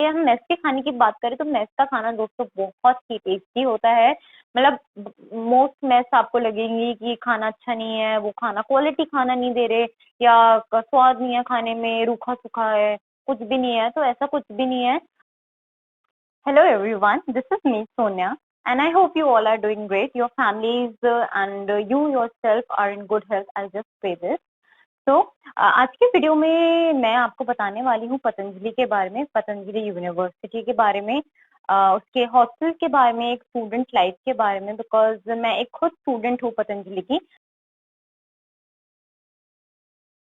अगर हम मेस के खाने की बात करें तो मेस का खाना दोस्तों बहुत ही टेस्टी होता है। मतलब मोस्ट मेस आपको लगेंगी कि खाना अच्छा नहीं है, वो खाना क्वालिटी खाना नहीं दे रहे या स्वाद नहीं है खाने में, रूखा सूखा है, कुछ भी नहीं है। तो ऐसा कुछ भी नहीं है। Hello everyone, this is me Sonia and I hope you all are doing great. Your families and you yourself are in good health. I'll just say this. तो आज के वीडियो में मैं आपको बताने वाली हूँ पतंजलि के बारे में, पतंजलि यूनिवर्सिटी के बारे में, उसके हॉस्टल के बारे में, एक स्टूडेंट लाइफ के बारे में, बिकॉज मैं एक खुद स्टूडेंट हूँ पतंजलि की।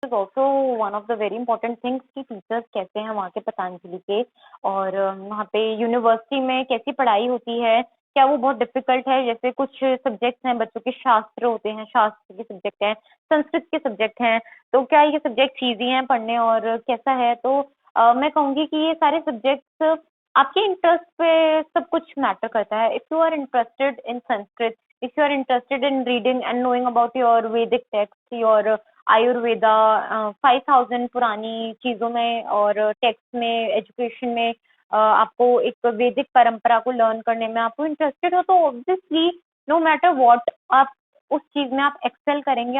Is also one of the very important things कि टीचर्स कैसे हैं वहाँ के पतंजलि के, और वहाँ पे यूनिवर्सिटी में कैसी पढ़ाई होती है, क्या वो बहुत डिफिकल्ट है। जैसे कुछ सब्जेक्ट्स हैं बच्चों के, शास्त्र होते हैं, शास्त्र के सब्जेक्ट हैं, संस्कृत के सब्जेक्ट हैं, तो क्या ये सब्जेक्ट ईजी हैं पढ़ने और कैसा है। तो मैं कहूँगी कि ये सारे सब्जेक्ट्स आपके इंटरेस्ट पे सब कुछ मैटर करता है। If you are interested in Sanskrit, if you are interested in reading and knowing about your Vedic text, your Ayurveda, 5000 पुरानी चीजों में और टेक्स्ट में, एजुकेशन में, आपको एक वैदिक परंपरा को लर्न करने में आपको इंटरेस्टेड हो, तो ऑब्वियसली नो मैटर व्हाट आप उस चीज में आप एक्सेल करेंगे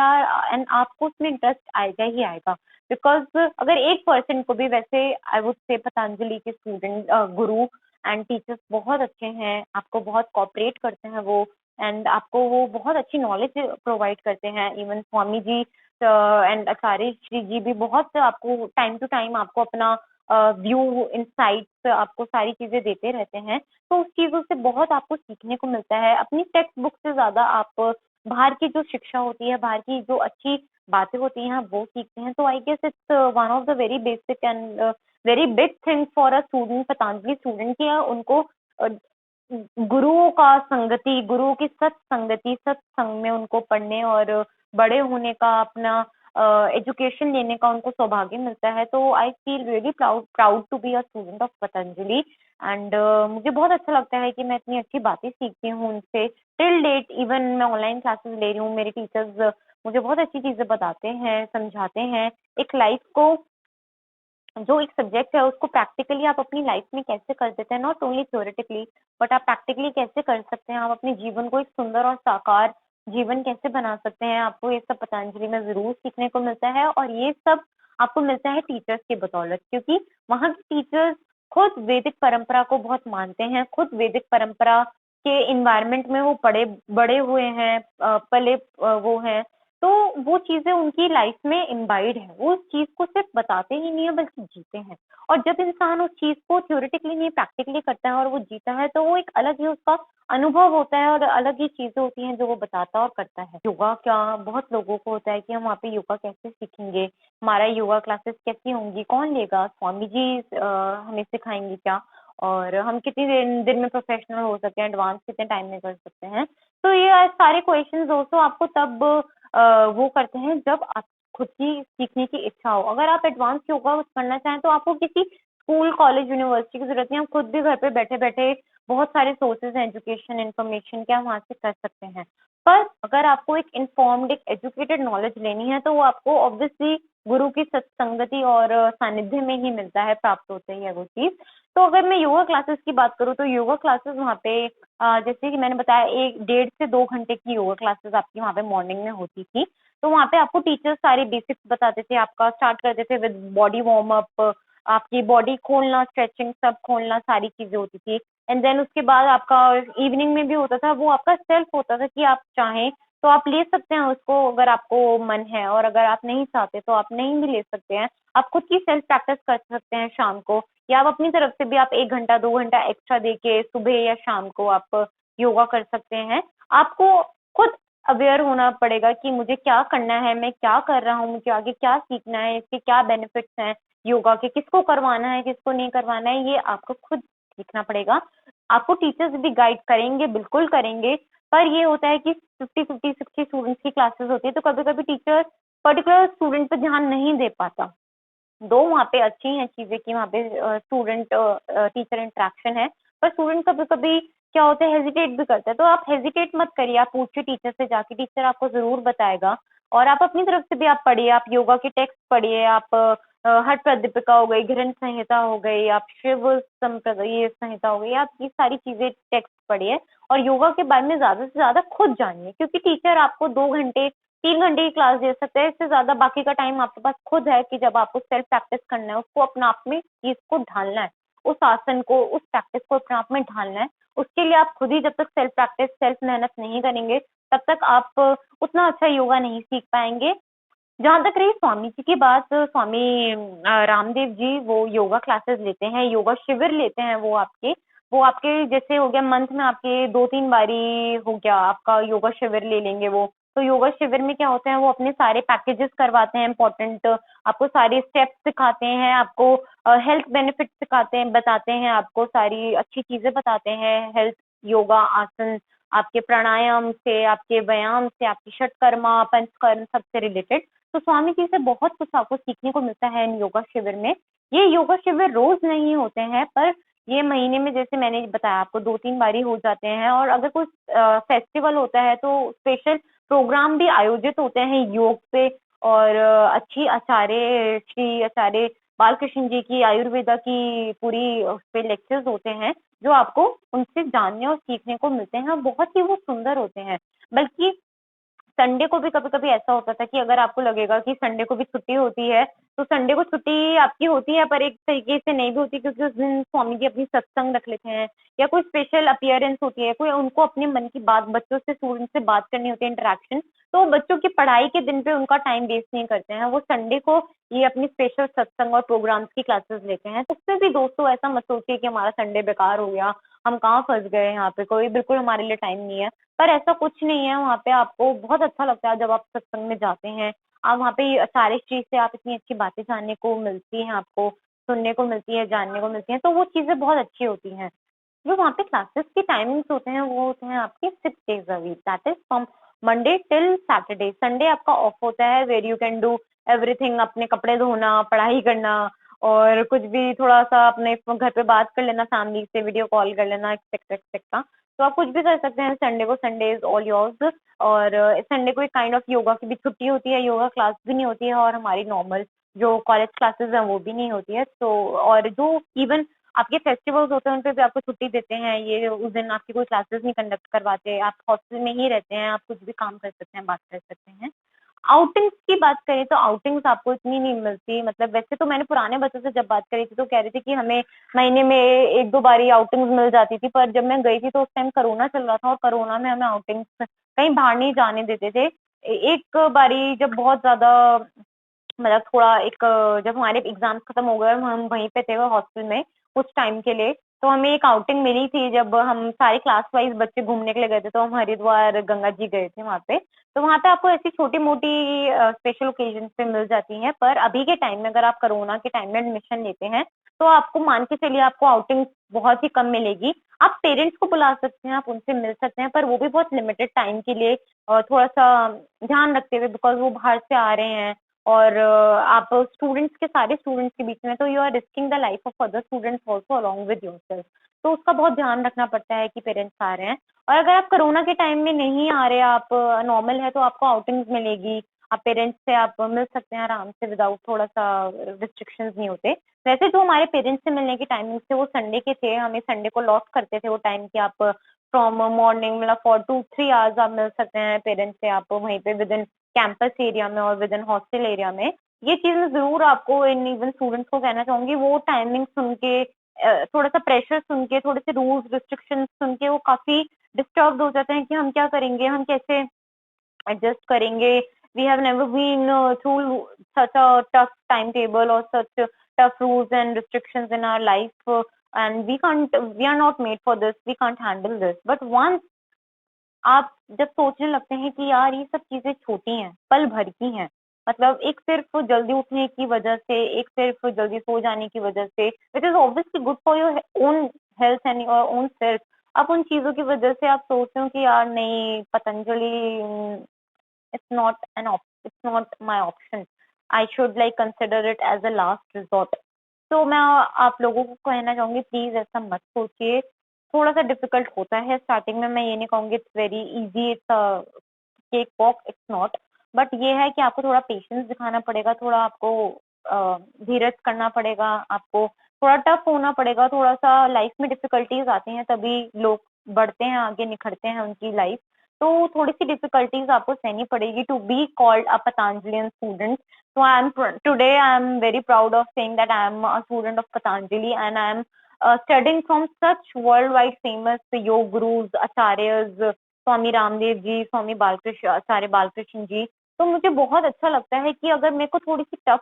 एंड आपको उसमें इंटरेस्ट आएगा ही आएगा। बिकॉज अगर एक पर्सन को भी, वैसे आई वुड से पतंजलि के स्टूडेंट, गुरु एंड टीचर्स बहुत अच्छे हैं, आपको बहुत कोऑपरेट करते हैं वो, एंड आपको वो बहुत अच्छी नॉलेज प्रोवाइड करते हैं। इवन स्वामी जी एंड आचार्य श्री जी भी बहुत आपको टाइम टू टाइम आपको अपना व्यू, इंसाइट्स, आपको सारी चीजें देते रहते हैं। तो उस चीजों से बहुत आपको सीखने को मिलता है। अपनी टेक्स्ट बुक से ज्यादा आप बाहर की जो शिक्षा होती है, बाहर की जो अच्छी बातें होती हैं, वो सीखते हैं। तो I guess it's one of the very basic and very big thing for a student, Patanjali student, की उनको गुरुओं का संगति, गुरुओं की सत्संगति, सत्संग में उनको पढ़ने और बड़े होने का, अपना एजुकेशन लेने का उनको सौभाग्य मिलता है। तो I feel really proud to be a student of Patanjali and मुझे बहुत अच्छा लगता है कि मैं इतनी अच्छी बातें सीखती हूँ उनसे। टिल डेट इवन मैं ऑनलाइन क्लासेस ले रही हूँ, मेरे टीचर्स मुझे बहुत अच्छी चीजें बताते हैं, समझाते हैं। एक लाइफ को, जो एक सब्जेक्ट है उसको प्रैक्टिकली आप अपनी लाइफ में कैसे कर देते हैं, नॉट ओनली थ्योरेटिकली बट आप प्रैक्टिकली कैसे कर सकते हैं, आप अपने जीवन को एक सुंदर और साकार जीवन कैसे बना सकते हैं, आपको ये सब पतंजलि में जरूर सीखने को मिलता है। और ये सब आपको मिलता है टीचर्स की बदौलत, क्योंकि वहाँ के टीचर्स खुद वैदिक परंपरा को बहुत मानते हैं, खुद वैदिक परंपरा के इन्वायरमेंट में वो पड़े बड़े हुए हैं, पले वो हैं। तो वो चीजें उनकी लाइफ में इम्बाइड है, वो उस चीज को सिर्फ बताते ही नहीं है बल्कि जीते हैं। और जब इंसान उस चीज को थ्योरेटिकली नहीं प्रैक्टिकली करता है और वो जीता है, तो वो एक अलग ही उसका अनुभव होता है और अलग ही चीजें होती हैं जो वो बताता और करता है। योगा क्या, बहुत लोगों को होता है कि हम वहाँ पे योगा कैसे सीखेंगे, हमारा योगा क्लासेस कैसी होंगी, कौन लेगा, स्वामी जी हमें सिखाएंगे क्या, और हम कितनी दिन में प्रोफेशनल हो सकते हैं, एडवांस कितने टाइम में कर सकते हैं। तो ये सारे क्वेश्चंस दोस्तों आपको तब वो करते हैं जब आप खुद की सीखने की इच्छा हो। अगर आप एडवांस योगा करना चाहें तो आपको किसी स्कूल, कॉलेज, यूनिवर्सिटी की जरूरत नहीं, आप खुद भी घर पे बैठे बैठे बहुत सारे सोर्सेज हैं एजुकेशन, इन्फॉर्मेशन के, आप वहां से कर सकते हैं। पर अगर आपको एक इन्फॉर्म्ड, एक एजुकेटेड नॉलेज लेनी है तो वो आपको ऑब्वियसली गुरु की सत्संगति और सानिध्य में ही मिलता है, प्राप्त होते ही है वो चीज। तो अगर मैं योगा क्लासेस की बात करूँ तो योगा क्लासेस वहाँ पे जैसे कि मैंने बताया, 1 1.5 से 2 घंटे की योगा क्लासेस आपकी वहाँ पे मॉर्निंग में होती थी। तो वहाँ पे आपको टीचर्स सारे बेसिक्स बताते थे, आपका स्टार्ट करते थे विद बॉडी वार्म अप, आपकी बॉडी खोलना, स्ट्रेचिंग सब खोलना, सारी चीजें होती थी। एंड देन उसके बाद आपका इवनिंग में भी होता था, वो आपका सेल्फ होता था कि आप चाहें तो आप ले सकते हैं उसको अगर आपको मन है, और अगर आप नहीं चाहते तो आप नहीं भी ले सकते हैं। आप खुद की सेल्फ प्रैक्टिस कर सकते हैं शाम को, या आप अपनी तरफ से भी आप 1 घंटा 2 घंटा एक्स्ट्रा देके सुबह या शाम को आप योगा कर सकते हैं। आपको खुद अवेयर होना पड़ेगा कि मुझे क्या करना है, मैं क्या कर रहा हूँ, मुझे आगे क्या सीखना है, इसके क्या बेनिफिट्स हैं योगा के, किसको करवाना है, किसको नहीं करवाना है, ये आपको खुद सीखना पड़ेगा। आपको टीचर्स भी गाइड करेंगे, बिल्कुल करेंगे, पर ये होता है कि 50 50 60 स्टूडेंट्स की क्लासेस होती है, तो कभी कभी टीचर पर्टिकुलर स्टूडेंट पर ध्यान नहीं दे पाता। दो वहाँ पे अच्छी हैं चीजें कि वहाँ पे स्टूडेंट टीचर इंटरेक्शन है, पर स्टूडेंट कभी कभी क्या होता है, हेजिटेट भी करता है। तो आप हेजिटेट मत करिए, आप पूछिए टीचर से जाके, टीचर आपको जरूर बताएगा। और आप अपनी तरफ से भी आप पढ़िए, आप योगा के टेक्स्ट पढ़िए, आप हठ प्रदीपिका हो गई, घृण संहिता हो गई, आप शिव संप्रदाय संहिता हो गई, आप ये सारी चीजें टेक्स्ट पढ़िए और योगा के बारे में ज्यादा से ज्यादा खुद जानिए, क्योंकि टीचर आपको 2 घंटे 3 घंटे की क्लास दे सकते हैं, इससे ज्यादा बाकी का टाइम आपके पास खुद है कि जब आपको सेल्फ प्रैक्टिस करना है, उसको अपने आप में चीज को ढालना है, उस आसन को, उस प्रैक्टिस को अपने आप में ढालना है। उसके लिए आप खुद ही जब तक सेल्फ प्रैक्टिस सेल्फ मेहनत नहीं करेंगे, तब तक आप उतना अच्छा योगा नहीं सीख पाएंगे। जहाँ तक रही स्वामी जी की बात, स्वामी रामदेव जी वो योगा क्लासेस लेते हैं, योगा शिविर लेते हैं, वो आपके जैसे हो गया मंथ में आपके 2-3 बारी हो गया आपका योगा शिविर ले लेंगे वो। तो योगा शिविर में क्या होता है, वो अपने सारे पैकेजेस करवाते हैं इम्पोर्टेंट, आपको सारे स्टेप्स सिखाते हैं, आपको हेल्थ बेनिफिट सिखाते हैं, बताते हैं, आपको सारी अच्छी चीजें बताते हैं, हेल्थ, योगा, आसन, आपके प्राणायाम से, आपके व्यायाम से, आपकी षटकर्मा, पंचकर्म सबसे रिलेटेड। तो स्वामी जी से बहुत कुछ आपको सीखने को मिलता है इन योगा शिविर में। ये योगा शिविर रोज नहीं होते हैं, पर ये महीने में जैसे मैंने बताया आपको 2-3 बारी हो जाते हैं, और अगर कुछ फेस्टिवल होता है तो स्पेशल प्रोग्राम भी आयोजित होते हैं योग पे। और अच्छी आचार्य श्री आचार्य बालकृष्ण जी की आयुर्वेदा की पूरी उस पे लेक्चर्स होते हैं, जो आपको उनसे जानने और सीखने को मिलते हैं, और बहुत ही वो सुंदर होते हैं। बल्कि संडे को भी कभी-कभी ऐसा होता था कि अगर आपको लगेगा कि संडे को भी छुट्टी होती है, तो संडे को छुट्टी आपकी होती है, पर एक तरीके से नहीं भी होती, क्योंकि उस दिन स्वामी जी अपनी सत्संग रख लेते हैं, या कोई स्पेशल अपीयरेंस होती है, कोई उनको अपने मन की बात बच्चों से, स्टूडेंट से बात करनी होती है, इंटरेक्शन, तो बच्चों की पढ़ाई के दिन पे उनका टाइम वेस्ट नहीं करते हैं, वो संडे को ये अपनी स्पेशल सत्संग और प्रोग्राम्स की क्लासेस लेते हैं। तो उससे भी दोस्तों ऐसा मत सोचिए कि हमारा संडे बेकार हो गया, हम कहाँ फँस गए यहाँ पे, कोई बिल्कुल हमारे लिए टाइम नहीं है। पर ऐसा कुछ नहीं है, वहाँ पे आपको बहुत अच्छा लगता है जब आप सत्संग में जाते हैं। आप वहाँ पे सारी चीज़ से आप इतनी अच्छी बातें जानने को मिलती हैं, आपको सुनने को मिलती है, जानने को मिलती हैं, तो वो चीज़ें बहुत अच्छी होती हैं। जो वहाँ पे क्लासेस की टाइमिंग्स होते हैं, वो होते हैं आपके 6 days a week, that is from Monday till Saturday. Sunday आपका ऑफ होता है, where you can do everything, अपने कपड़े धोना, पढ़ाई करना, और कुछ भी थोड़ा-सा अपने घर पे बात कर लेना, फैमिली से वीडियो कॉल कर लेना, एक्सेट्रा एक्सेट्रा। तो आप कुछ भी कर सकते हैं संडे को, संडे इज़ ऑल योर्स। और संडे को एक काइंड ऑफ योगा की भी छुट्टी होती है, योगा क्लास भी नहीं होती है, और हमारी नॉर्मल जो कॉलेज क्लासेस हैं वो भी नहीं होती है। तो और जो इवन आपके फेस्टिवल्स होते हैं, उन पे भी आपको छुट्टी देते हैं, ये उस दिन आपकी कोई क्लासेस नहीं कंडक्ट करवाते, आप हॉस्टल में ही रहते हैं, आप कुछ भी काम कर सकते हैं, बात कर सकते हैं। आउटिंग्स की बात करें तो आउटिंग्स आपको इतनी नहीं मिलती, मतलब वैसे तो मैंने पुराने बच्चों से जब बात करी थी तो कह रहे थे कि हमें महीने में 1-2 बारी आउटिंग्स मिल जाती थी, पर जब मैं गई थी तो उस टाइम कोरोना चल रहा था, और कोरोना में हमें आउटिंग्स कहीं बाहर नहीं जाने देते थे। एक बारी जब बहुत ज़्यादा, मतलब थोड़ा एक, जब हमारे एग्ज़ाम्स खत्म हो गए, हम वहीं पे थे हॉस्टल में कुछ टाइम के लिए, तो हमें एक आउटिंग मिली थी, जब हम सारे क्लास वाइज़ बच्चे घूमने के लिए गए थे, तो हम हरिद्वार, गंगा जी गए थे वहाँ पे। तो वहाँ पे आपको ऐसी छोटी-मोटी स्पेशल ओकेज़न्स पे मिल जाती हैं, पर अभी के टाइम में अगर आप कोरोना के टाइम में एडमिशन लेते हैं, तो आपको मान के चलिए आपको आउटिंग बहुत ही कम मिलेगी। आप पेरेंट्स को बुला सकते हैं, आप उनसे मिल सकते हैं, पर वो भी बहुत लिमिटेड टाइम के लिए, और थोड़ा-सा ध्यान रखते हुए, बिकॉज़ वो बाहर से आ रहे हैं, और आप स्टूडेंट्स के, सारे स्टूडेंट्स के बीच में, तो you are risking the life of other students also along with yourself. तो उसका बहुत ध्यान रखना पड़ता है कि पेरेंट्स आ रहे हैं। और अगर आप कोरोना के टाइम में नहीं आ रहे, आप नॉर्मल है, तो आपको आउटिंग्स मिलेगी, आप पेरेंट्स से आप मिल सकते हैं आराम से, विदाउट थोड़ा-सा रिस्ट्रिक्शंस नहीं होते। वैसे जो हमारे पेरेंट्स से मिलने की टाइमिंग्स थे वो संडे के थे, हमें संडे को लॉट करते थे वो टाइम कि आप फ्रॉम मॉर्निंग, मतलब फॉर 2-3 आवर्स आप मिल सकते हैं पेरेंट्स से, आप वहीं पे विदिन कैंपस एरिया में और विदिन हॉस्टल एरिया में। ये चीज़ मैं ज़रूर आपको इन इवन स्टूडेंट्स को कहना चाहूँगी, वो टाइमिंग सुन के थोड़ा-सा प्रेशर सुन के, थोड़े से रूल्स रिस्ट्रिक्शंस सुन के वो काफ़ी डिस्टर्ब्ड हो जाते हैं कि हम क्या करेंगे, हम कैसे एडजस्ट करेंगे। We have never been through such a tough timetable or such tough rules and restrictions in our life, and we are not made for this, we can't handle this. But once आप जब सोचने लगते हैं कि यार ये सब चीज़ें छोटी हैं, पल भर की हैं, मतलब एक सिर्फ़ जल्दी उठने की वजह से, एक सिर्फ़ जल्दी सो जाने की वजह से, which is obviously good for your own health and your own self, आप उन चीज़ों की वजह से आप सोचते हो कि यार नहीं, Patanjali it's not my option. I should like consider it as a last resort. तो मैं आप लोगों को कहना चाहूँगी, प्लीज़ ऐसा मत सोचिए। थोड़ा-सा डिफ़िकल्ट होता है स्टार्टिंग में, मैं ये नहीं कहूँगी it's very easy, it's a cake walk, it's not. But ये है कि आपको थोड़ा पेशेंस दिखाना पड़ेगा, थोड़ा आपको धीरज करना पड़ेगा, आपको थोड़ा टफ होना पड़ेगा, थोड़ा-सा लाइफ में डिफिकल्टीज़ आती हैं तभी लोग बढ़ते हैं, आगे निखरते हैं उनकी लाइफ। तो थोड़ी-सी डिफिकल्टीज़ आपको सहनी पड़ेगी to be called a Patanjalian student. So today I am very proud of saying that I am a student of Patanjali and I am studying from such worldwide famous योग gurus, acharyas, स्वामी रामदेव जी, स्वामी बालकृष्ण आचार्य बालकृष्ण जी। तो मुझे बहुत अच्छा लगता है कि अगर मेरे को थोड़ी-सी टफ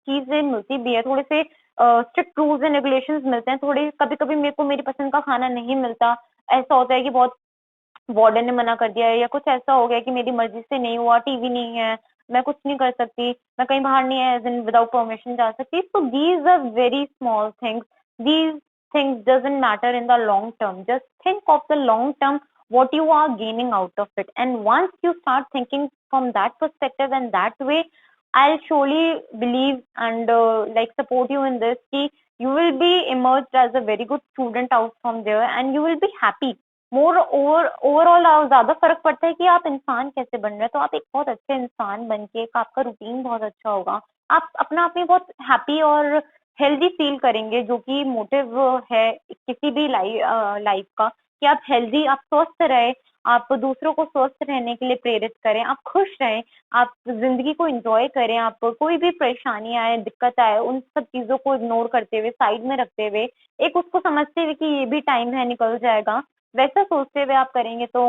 चीज़ें मिलती भी है, थोड़े से स्ट्रिक्ट रूल्स एंड रेगुलेशंस मिलते हैं, थोड़े कभी-कभी मेरे को मेरी पसंद का खाना नहीं मिलता। ऐसा होता है कि बहुत वार्डन ने मना कर दिया है या कुछ ऐसा हो गया कि मेरी मर्ज़ी से नहीं हुआ, टीवी नहीं है, मैं कुछ नहीं कर सकती, मैं कहीं बाहर नहीं एज़ इन विदाउट परमिशन जा सकती। So these are very small things. These things doesn't matter in the long term. Just think of the long term, what you are gaining out of it. And once you start thinking from that perspective and that way, I'll surely believe and like support you in this कि you will be emerged as a very good student out from there and you will be happy. More overall ज़्यादा फ़र्क पड़ता है कि आप इंसान कैसे बन रहे हैं, तो आप एक बहुत अच्छे इंसान बन के एक आपका रूटीन बहुत अच्छा होगा। आप अपना आप में बहुत हैप्पी और हेल्दी फ़ील करेंगे जो कि मोटिव है किसी भी लाइफ़ का कि आप हेल्दी आप स्वस्थ रहें, आप दूसरों को स्वस्थ रहने के लिए प्रेरित करें, आप खुश रहें, आप ज़िंदगी को एन्जॉय करें, आप कोई भी परेशानी आए, दिक्कत आए, उन सब चीज़ों को इग्नोर करते हुए, साइड में रखते हुए, एक उसको समझते हुए कि ये भी टाइम है, निकल जाएगा। वैसा सोचते हुए आप करेंगे तो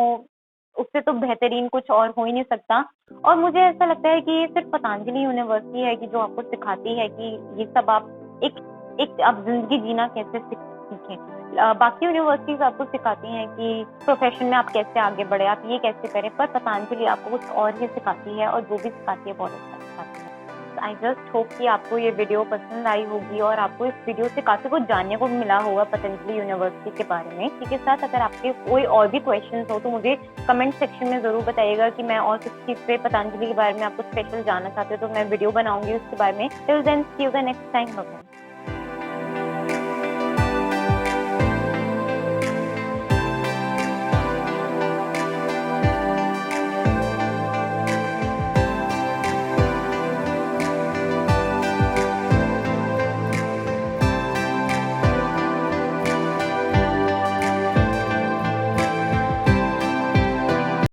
उससे तो बेहतरीन कुछ और हो ही नहीं सकता। और मुझे ऐसा लगता है कि ये सिर्फ पतंजलि यूनिवर्सिटी है कि जो आपको सिखाती है कि ये सब आप एक एक आप ज़िंदगी जीना कैसे सीखें। बाकी यूनिवर्सिटीज़ आपको सिखाती हैं कि प्रोफ़ेशन में आप कैसे आगे बढ़ें, आप ये कैसे करें, पर पतंजलि आपको कुछ और ही सिखाती है और जो भी सिखाती है बहुत अच्छा सिखाती है। आई जस्ट होप कि आपको ये वीडियो पसंद आई होगी और आपको इस वीडियो से काफ़ी कुछ जानने को मिला होगा पतंजलि यूनिवर्सिटी के बारे में। इसी के साथ अगर आपके कोई और भी क्वेश्चंस हो तो मुझे कमेंट सेक्शन में ज़रूर बताइएगा कि मैं और किस चीज़ पे पतंजलि के बारे में आपको स्पेशल जानना चाहते हो तो मैं वीडियो बनाऊंगी उसके बारे में। Till then see you the next time. Bye.